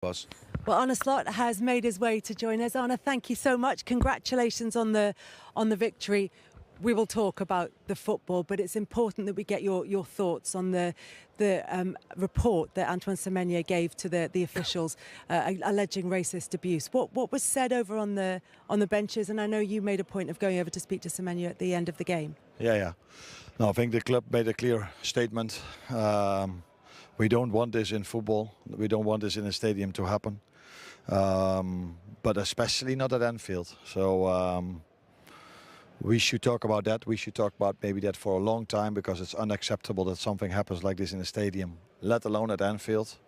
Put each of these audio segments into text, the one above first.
Boss. Well, Arne Slot has made his way to join us. Arne, thank you so much. Congratulations on the victory. We will talk about the football, but it's important that we get your thoughts on the report that Antoine Semenyo gave to the officials alleging racist abuse. What was said over on the benches? And I know you made a point of going over to speak to Semenyo at the end of the game. Yeah. No, I think the club made a clear statement. We don't want this in football. We don't want this in a stadium to happen. But especially not at Anfield. So we should talk about that. We should talk about maybe that for a long time, because it's unacceptable that something happens like this in a stadium, let alone at Anfield.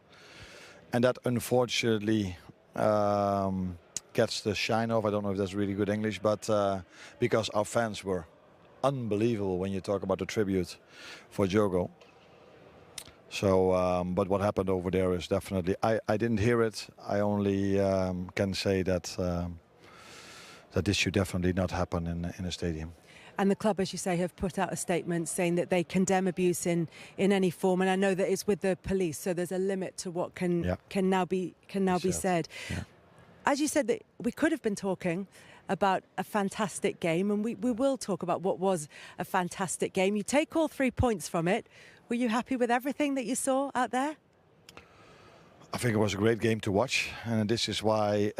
And that unfortunately gets the shine off. I don't know if that's really good English, but because our fans were unbelievable when you talk about the tribute for Diogo. So, but what happened over there is definitely, I didn't hear it. I only can say that that this should definitely not happen in a stadium. And the club, as you say, have put out a statement saying that they condemn abuse in any form. And I know that it's with the police, so there's a limit to what can now be said. Yeah. As you said, that we could have been talking about a fantastic game, and we will talk about what was a fantastic game. You take all 3 points from it. Were you happy with everything that you saw out there? I think it was a great game to watch, and this is why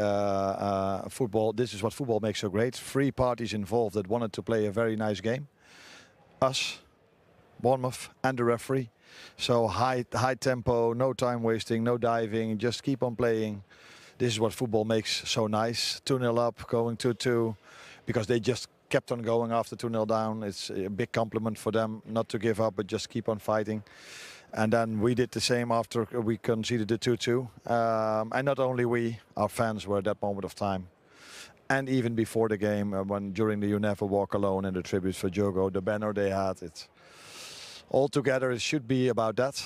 football. This is what football makes so great. 3 parties involved that wanted to play a very nice game. Us, Bournemouth, and the referee. So high tempo, no time wasting, no diving, just keep on playing. This is what football makes so nice. 2-0 up, going 2-2, because they just kept on going after 2-0 down. It's a big compliment for them not to give up, but just keep on fighting. And then we did the same after we conceded the 2-2. And not only we, our fans were at that moment of time. And even before the game, when during the You Never Walk Alone and the tributes for Diogo, the banner they had, it's all together. It should be about that.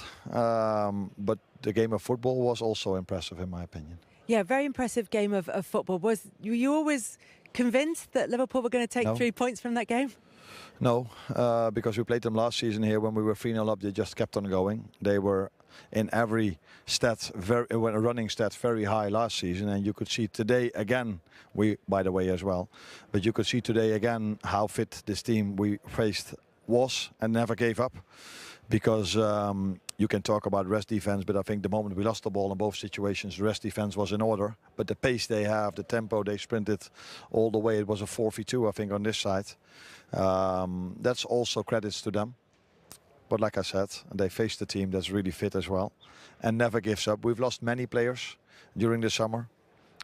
But the game of football was also impressive, in my opinion. Yeah, very impressive game of football. Were you always convinced that Liverpool were going to take 3 points from that game? No, because we played them last season here when we were 3-0 up. They just kept on going. They were in every stat, a running stat, very high last season. And you could see today again, we, by the way, as well. But you could see today again how fit this team we faced was and never gave up. Because you can talk about rest defense, but I think the moment we lost the ball in both situations, the rest defense was in order. But the pace they have, the tempo they sprinted all the way, it was a 4v2, I think, on this side. That's also credits to them. But like I said, they faced a team that's really fit as well and never gives up. We've lost many players during the summer,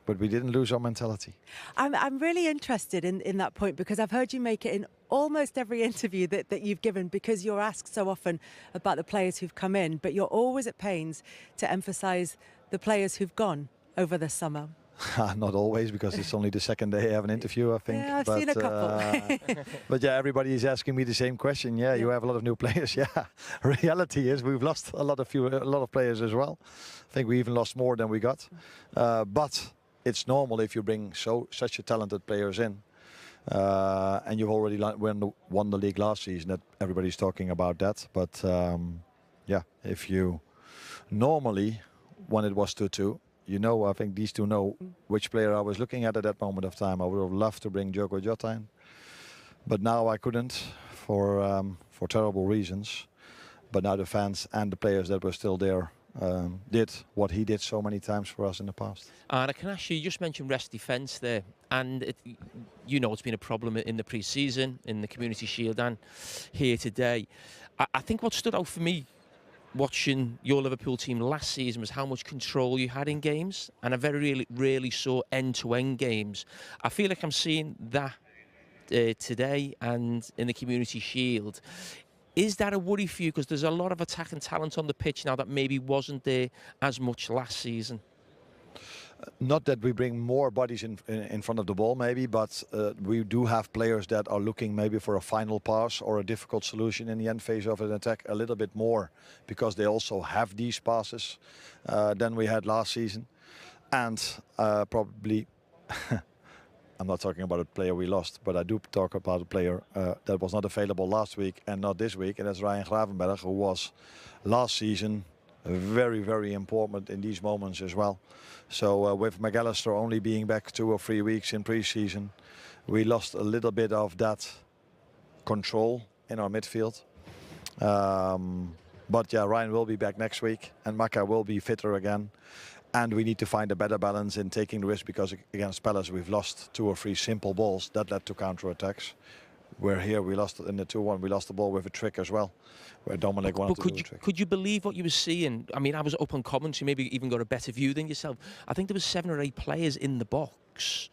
but we didn't lose our mentality. I'm really interested in that point, because I've heard you make it in almost every interview that you've given, because you're asked so often about the players who've come in, but you're always at pains to emphasise the players who've gone over the summer. Not always, because it's only the second day I have an interview, I think. Yeah, I've seen a couple. But yeah, everybody is asking me the same question. Yeah, you have a lot of new players. Yeah, reality is we've lost a lot of players as well. I think we even lost more than we got. But it's normal if you bring such a talented players in. And you've already won the league last season, that everybody's talking about that. But yeah, if you normally, when it was 2-2, you know, I think these two know which player I was looking at that moment of time. I would have loved to bring Diogo Jota in, but now I couldn't for terrible reasons. But now the fans and the players that were still there did what he did so many times for us in the past. And I can ask you just mentioned rest defence there, and you know it's been a problem in the pre-season, in the Community Shield, and here today. I think what stood out for me watching your Liverpool team last season was how much control you had in games, and I very rarely saw end-to-end games. I feel like I'm seeing that today and in the Community Shield. Is that a worry for you? Because there's a lot of attacking talent on the pitch now that maybe wasn't there as much last season. Not that we bring more bodies in front of the ball, maybe, but we do have players that are looking maybe for a final pass or a difficult solution in the end phase of an attack a little bit more, because they also have these passes than we had last season. And probably, I'm not talking about a player we lost, but I do talk about a player that was not available last week and not this week, and that's Ryan Gravenberch, who was last season very, very important in these moments as well. So with McAllister only being back 2 or 3 weeks in pre-season, we lost a little bit of that control in our midfield. But yeah, Ryan will be back next week and Maka will be fitter again. And we need to find a better balance in taking the risk, because against Palace we've lost 2 or 3 simple balls that led to counter-attacks. Where here we lost in the 2-1, we lost the ball with a trick as well, where Dominic wanted to do a trick. Could you believe what you were seeing? I mean, I was up on commentary, maybe even got a better view than yourself. I think there was 7 or 8 players in the box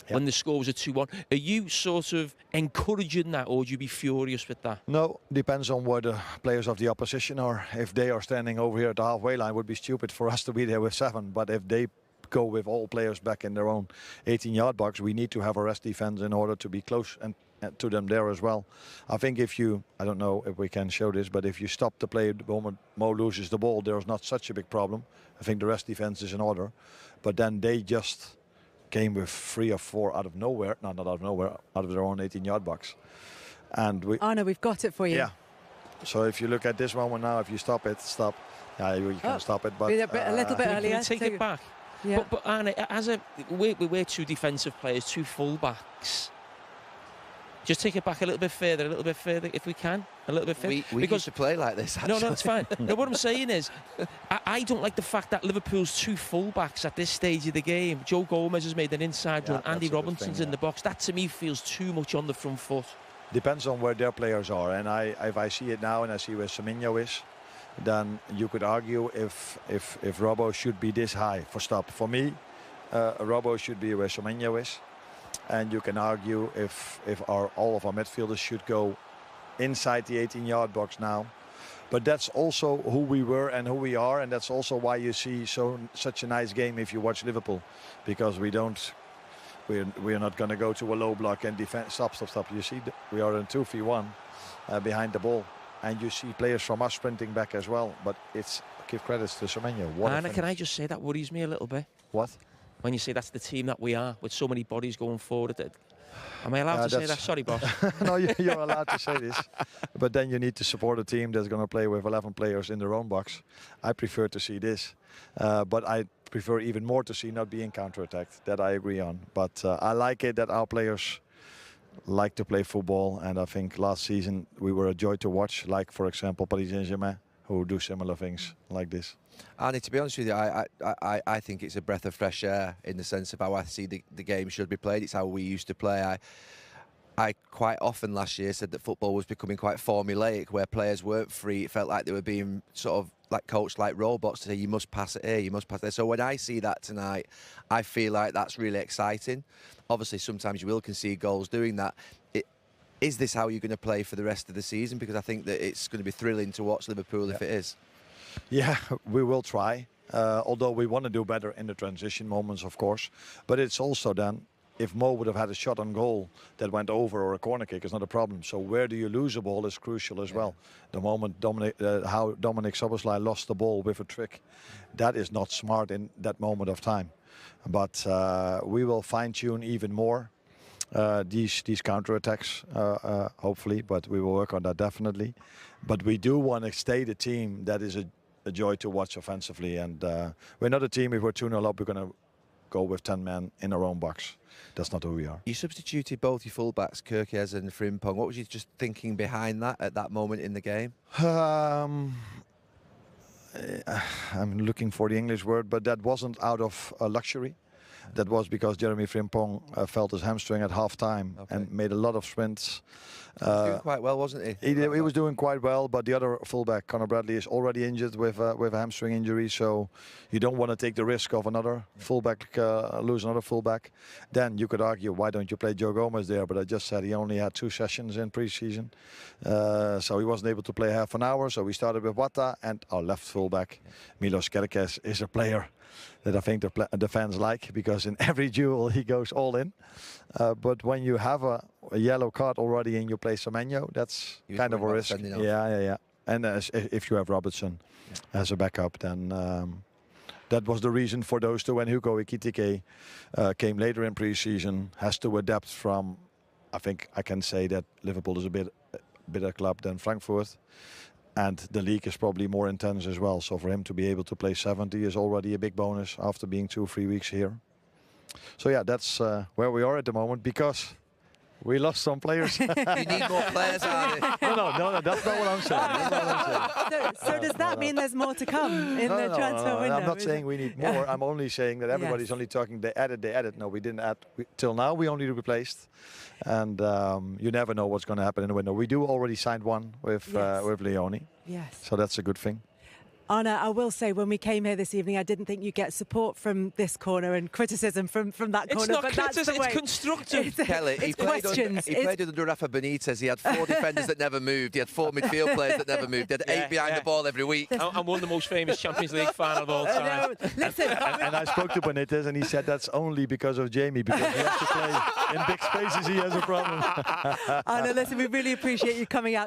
when the score was a 2-1. Are you sort of encouraging that, or would you be furious with that? No, depends on where the players of the opposition are. If they are standing over here at the halfway line, it would be stupid for us to be there with 7. But if they go with all players back in their own 18-yard box, we need to have a rest defense in order to be close and to them there as well. I think if you, I don't know if we can show this, but if you stop the play the moment Mo loses the ball, there's not such a big problem. I think the rest defense is in order. But then they just came with 3 or 4 out of nowhere, no, not out of nowhere, out of their own 18-yard box. And we... Arno, we've got it for you. Yeah. So if you look at this moment now, if you stop it, stop. Yeah, you can stop it, but... A little bit earlier. Take it back. Yeah. But Arne, as we're 2 defensive players, 2 full-backs. Just take it back a little bit further, if we can. A little bit further. We used to play like this, actually. No, it's fine. No, what I'm saying is, I don't like the fact that Liverpool's 2 full-backs at this stage of the game. Joe Gomez has made an inside run. Andy Robinson's in the box. That, to me, feels too much on the front foot. Depends on where their players are. And if I see it now and I see where Semenyo is, then you could argue if Robbo should be this high for stop. For me, Robbo should be where Semenyo is. And you can argue if all of our midfielders should go inside the 18-yard box now. But that's also who we were and who we are, and that's also why you see such a nice game if you watch Liverpool, because we're not going to go to a low block and defend. Stop. You see, we are in 2v1 behind the ball, and you see players from us sprinting back as well. But it's give credits to Semenyo. Anna, can I just say that worries me a little bit? What? When you say that's the team that we are, with so many bodies going forward. Am I allowed to say that? Sorry, boss. No, you're allowed to say this. But then you need to support a team that's going to play with 11 players in their own box. I prefer to see this. But I prefer even more to see not being counter-attacked. That I agree on. But I like it that our players like to play football. And I think last season we were a joy to watch. Like, for example, Paris Saint-Germain, who do similar things like this. Andy, to be honest with you, I think it's a breath of fresh air in the sense of how I see the game should be played. It's how we used to play. I quite often last year said that football was becoming quite formulaic, where players weren't free. It felt like they were being sort of like coached like robots to say, you must pass it here, you must pass it there. So when I see that tonight, I feel like that's really exciting. Obviously, sometimes you will concede goals doing that. Is this how you're going to play for the rest of the season? Because I think that it's going to be thrilling to watch Liverpool if it is. Yeah, we will try. Although we want to do better in the transition moments, of course. But it's also then, if Mo would have had a shot on goal that went over or a corner kick, is not a problem. So where do you lose a ball is crucial as well. The moment how Dominic Szoboszlai lost the ball with a trick, that is not smart in that moment of time. But we will fine-tune even more these counter-attacks, hopefully. But we will work on that definitely. But we do want to stay the team that is a joy to watch offensively. And we're not a team, if we're 2-0 up, we're going to go with 10 men in our own box. That's not who we are. You substituted both your fullbacks, Kerkez and Frimpong. What was you just thinking behind that at that moment in the game? I'm looking for the English word, but that wasn't out of luxury. That was because Jeremy Frimpong felt his hamstring at half-time and made a lot of sprints. He was doing quite well, wasn't he? He was doing quite well, but the other fullback, Conor Bradley, is already injured with a hamstring injury, so you don't want to take the risk of another fullback, lose another fullback. Then you could argue, why don't you play Joe Gomez there? But I just said he only had 2 sessions in pre-season, so he wasn't able to play half an hour, so we started with Wata, and our left fullback, Milos Kerkez, is a player that I think the fans like, because in every duel he goes all in. But when you have a yellow card already and you play Semenyo, that's kind of a risk. Yeah. And if you have Robertson as a backup, then that was the reason for those two. And Hugo Ekitike came later in pre-season, has to adapt from, I think I can say that Liverpool is a bit better club than Frankfurt. And the league is probably more intense as well. So for him to be able to play 70 is already a big bonus after being 2 or 3 weeks here. So yeah, that's where we are at the moment, because we lost some players. You need more players, Arnie. No, that's not what I'm saying. That's not what I'm saying. So does that mean there's more to come in the transfer window? I'm not saying we need more. I'm only saying that everybody's only talking they added. No, we didn't add. Till now, we only replaced. And you never know what's going to happen in the window. We do already signed one with Leone. Yes. So that's a good thing. Anna, I will say, when we came here this evening, I didn't think you'd get support from this corner and criticism from that corner. It's not but criticism, that's it's constructive. Kelly, he played under Rafa Benitez. He had 4 defenders that never moved. He had 4 midfield players that never moved. He had 8 behind the ball every week. I'm one of the most famous Champions League fan of all time. Listen, and I spoke to Benitez, and he said that's only because of Jamie, because he has to play in big spaces. He has a problem. Anna, listen, we really appreciate you coming out.